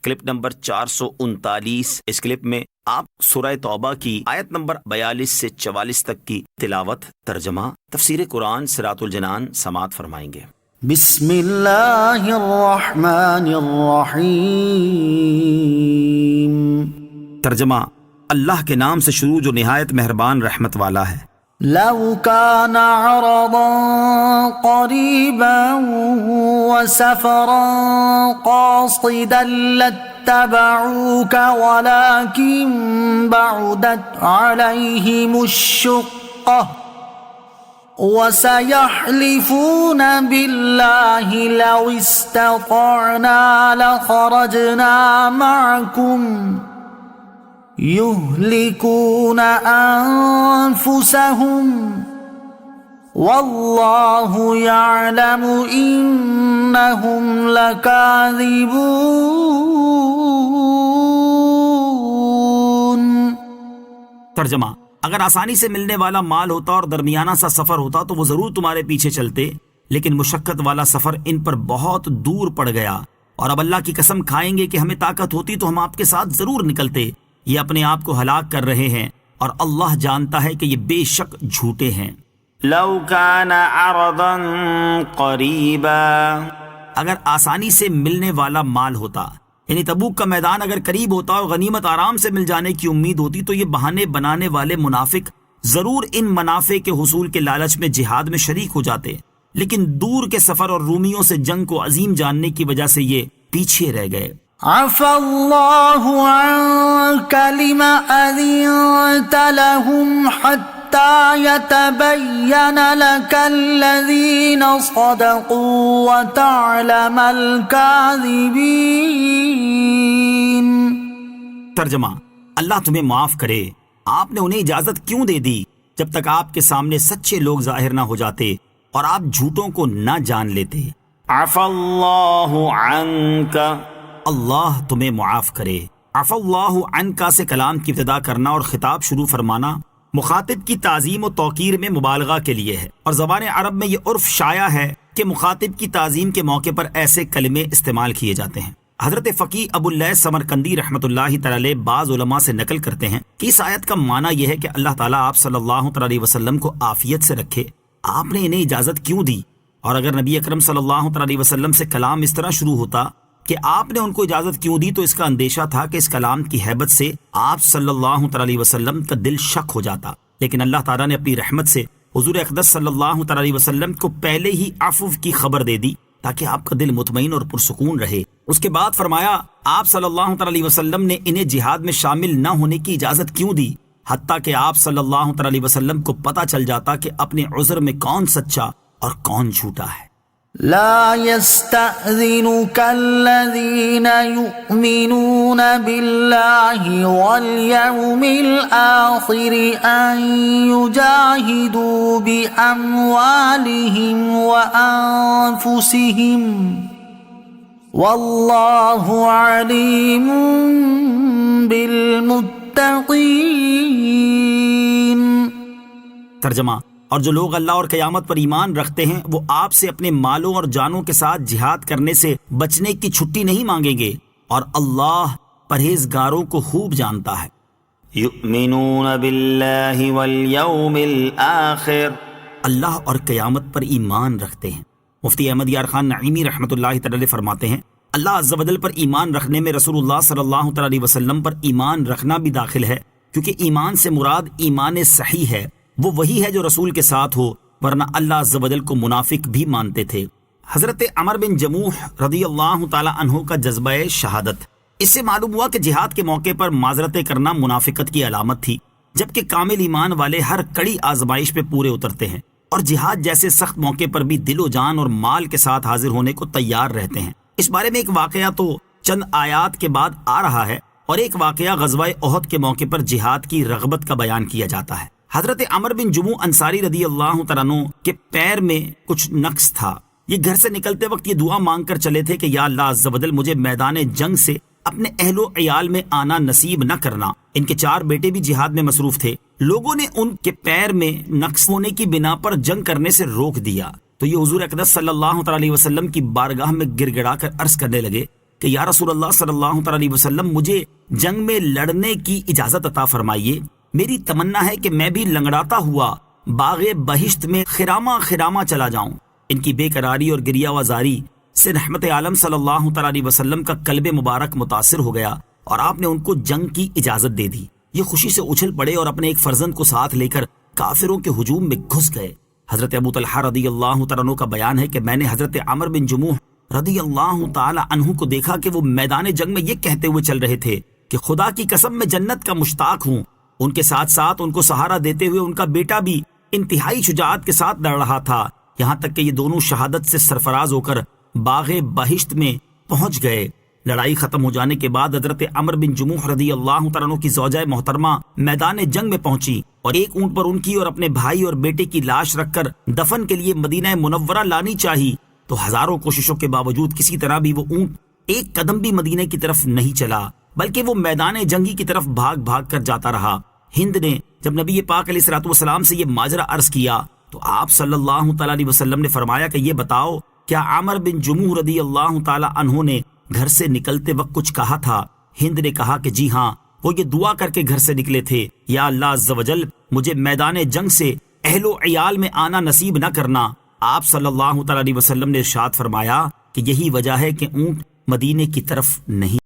Clip number 439۔ اس clip میں آپ سورہ توبہ کی آیت نمبر 42 سے 44 تک کی تلاوت، ترجمہ، تفسیر قرآن صراط الجنان سماعت فرمائیں گے۔ بسم اللہ الرحمن الرحیم۔ ترجمہ، اللہ کے نام سے شروع جو نہایت مہربان رحمت والا ہے۔ لو كان عرضا قريبا وسفرا قاصدا لاتبعوك ولكن بعدت عليهم الشقة وسيحلفون بالله لو استطعنا لخرجنا معكم يهلكون أنفسهم والله يعلم إنهم لكاذبون۔ ترجمہ، اگر آسانی سے ملنے والا مال ہوتا اور درمیانہ سا سفر ہوتا تو وہ ضرور تمہارے پیچھے چلتے، لیکن مشقت والا سفر ان پر بہت دور پڑ گیا، اور اب اللہ کی قسم کھائیں گے کہ ہمیں طاقت ہوتی تو ہم آپ کے ساتھ ضرور نکلتے۔ یہ اپنے آپ کو ہلاک کر رہے ہیں اور اللہ جانتا ہے کہ یہ بے شک جھوٹے ہیں۔ لو كان عرضا قریبا، اگر آسانی سے ملنے والا مال ہوتا، یعنی تبوک کا میدان اگر قریب ہوتا اور غنیمت آرام سے مل جانے کی امید ہوتی تو یہ بہانے بنانے والے منافق ضرور ان منافع کے حصول کے لالچ میں جہاد میں شریک ہو جاتے، لیکن دور کے سفر اور رومیوں سے جنگ کو عظیم جاننے کی وجہ سے یہ پیچھے رہ گئے۔ عفا اللہ عنک لما اذنت لهم حتى يتبين لك الذين صدقوا وتعلم الكاذبين۔ ترجمہ، اللہ تمہیں معاف کرے، آپ نے انہیں اجازت کیوں دے دی جب تک آپ کے سامنے سچے لوگ ظاہر نہ ہو جاتے اور آپ جھوٹوں کو نہ جان لیتے۔ عفا اللہ عنک، اللہ تمہیں معاف کرے۔ عفا اللہ عنکا سے کلام کی ابتدا کرنا اور خطاب شروع فرمانا مخاطب کی تعظیم و توقیر میں مبالغہ کے لیے ہے، اور زبان عرب میں یہ عرف شائع ہے کہ مخاطب کی تعظیم کے موقع پر ایسے کلمے استعمال کیے جاتے ہیں۔ حضرت فقی ابو اللیث سمرقندی رحمۃ اللہ تعالی علیہ بعض علماء سے نقل کرتے ہیں کہ اس آیت کا معنی یہ ہے کہ اللہ تعالیٰ آپ صلی اللہ علیہ وسلم کو عافیت سے رکھے، آپ نے انہیں اجازت کیوں دی؟ اور اگر نبی اکرم صلی اللہ علیہ وسلم سے کلام اس طرح شروع ہوتا کہ آپ نے ان کو اجازت کیوں دی، تو اس کا اندیشہ تھا کہ اس کلام کی ہیبت سے آپ صلی اللہ علیہ وسلم کا دل شک ہو جاتا، لیکن اللہ تعالیٰ نے اپنی رحمت سے حضور اقدس صلی اللہ علیہ وسلم کو پہلے ہی عفو کی خبر دے دی تاکہ آپ کا دل مطمئن اور پرسکون رہے۔ اس کے بعد فرمایا آپ صلی اللہ علیہ وسلم نے انہیں جہاد میں شامل نہ ہونے کی اجازت کیوں دی، حتیٰ کہ آپ صلی اللہ علیہ وسلم کو پتہ چل جاتا کہ اپنے عذر میں کون سچا اور کون جھوٹا ہے۔ لا يستأذنك الذين يؤمنون بالله واليوم الآخر أن يجاهدوا بأموالهم وأنفسهم والله عليم بالمتقين۔ ترجمہ، اور جو لوگ اللہ اور قیامت پر ایمان رکھتے ہیں وہ آپ سے اپنے مالوں اور جانوں کے ساتھ جہاد کرنے سے بچنے کی چھٹی نہیں مانگیں گے، اور اللہ پرہیزگاروں کو خوب جانتا ہے۔ یؤمنون باللہ والیوم الآخر، اللہ اور قیامت پر ایمان رکھتے ہیں۔ مفتی احمد یار خان نعیمی رحمۃ اللہ تعالی علیہ فرماتے ہیں اللہ عز و جل پر ایمان رکھنے میں رسول اللہ صلی اللہ علیہ وسلم پر ایمان رکھنا بھی داخل ہے، کیونکہ ایمان سے مراد ایمان صحیح ہے، وہ وہی ہے جو رسول کے ساتھ ہو، ورنہ اللہ عز و جل کو منافق بھی مانتے تھے۔ حضرت عمر بن جموح رضی اللہ تعالی عنہ کا جذبہ شہادت، اس سے معلوم ہوا کہ جہاد کے موقع پر معذرتیں کرنا منافقت کی علامت تھی، جبکہ کامل ایمان والے ہر کڑی آزمائش پہ پورے اترتے ہیں اور جہاد جیسے سخت موقع پر بھی دل و جان اور مال کے ساتھ حاضر ہونے کو تیار رہتے ہیں۔ اس بارے میں ایک واقعہ تو چند آیات کے بعد آ رہا ہے، اور ایک واقعہ غزوہ احد کے موقع پر جہاد کی رغبت کا بیان کیا جاتا ہے۔ حضرت عمر بن جموح انصاری رضی اللہ تعالیٰ عنہ کے پیر میں کچھ نقص تھا، یہ گھر سے نکلتے وقت یہ دعا مانگ کر چلے تھے کہ یا اللہ عز و جل مجھے میدان جنگ سے اپنے اہل و عیال میں آنا نصیب نہ کرنا۔ ان کے 4 بیٹے بھی جہاد میں مصروف تھے، لوگوں نے ان کے پیر میں نقص ہونے کی بنا پر جنگ کرنے سے روک دیا، تو یہ حضور اقدس صلی اللہ علیہ وسلم کی بارگاہ میں گر گڑا کر عرض کرنے لگے کہ یا رسول اللہ صلی اللہ تعالی علیہ وسلم مجھے جنگ میں لڑنے کی اجازت عطا فرمائیے، میری تمنا ہے کہ میں بھی لنگڑاتا ہوا باغ بہشت میں خرامہ خرامہ چلا جاؤں۔ ان کی بے قراری اور گریہ وزاری سے رحمت عالم صلی اللہ تعالی علیہ وسلم کا قلب مبارک متاثر ہو گیا اور آپ نے ان کو جنگ کی اجازت دے دی۔ یہ خوشی سے اچھل پڑے اور اپنے ایک فرزند کو ساتھ لے کر کافروں کے ہجوم میں گھس گئے۔ حضرت ابو طلحہ رضی اللہ تعالیٰ عنہ کا بیان ہے کہ میں نے حضرت عمر بن جموح رضی اللہ تعالی عنہ کو دیکھا کہ وہ میدان جنگ میں یہ کہتے ہوئے چل رہے تھے کہ خدا کی قسم میں جنت کا مشتاق ہوں۔ ان کے ساتھ ساتھ ان کو سہارا دیتے ہوئے ان کا بیٹا بھی انتہائی شجاعت کے ساتھ لڑ رہا تھا، یہاں تک کہ یہ دونوں شہادت سے سرفراز ہو کر باغ بہشت میں پہنچ گئے۔ لڑائی ختم ہو جانے کے بعد حضرت عمر بن جموح رضی اللہ تعالیٰ عنہ کی زوجہ محترمہ میدان جنگ میں پہنچی اور ایک اونٹ پر ان کی اور اپنے بھائی اور بیٹے کی لاش رکھ کر دفن کے لیے مدینہ منورہ لانی چاہی، تو ہزاروں کوششوں کے باوجود کسی طرح بھی وہ اونٹ ایک قدم بھی مدینے کی طرف نہیں چلا، بلکہ وہ میدان جنگی کی طرف بھاگ بھاگ کر جاتا رہا۔ ہند نے جب نبی پاک علیہ الصلوۃ والسلام سے یہ ماجرا عرض کیا تو آپ صلی اللہ تعالی علیہ وسلم نے فرمایا کہ یہ بتاؤ کیا عمر بن جموح رضی اللہ تعالی عنہ نے گھر سے نکلتے وقت کچھ کہا تھا؟ ہند نے کہا کہ جی ہاں، وہ یہ دعا کر کے گھر سے نکلے تھے، یا اللہ عز و جل مجھے میدان جنگ سے اہل و عیال میں آنا نصیب نہ کرنا۔ آپ صلی اللہ تعالی علیہ وسلم نے ارشاد فرمایا کہ یہی وجہ ہے کہ اونٹ مدینے کی طرف نہیں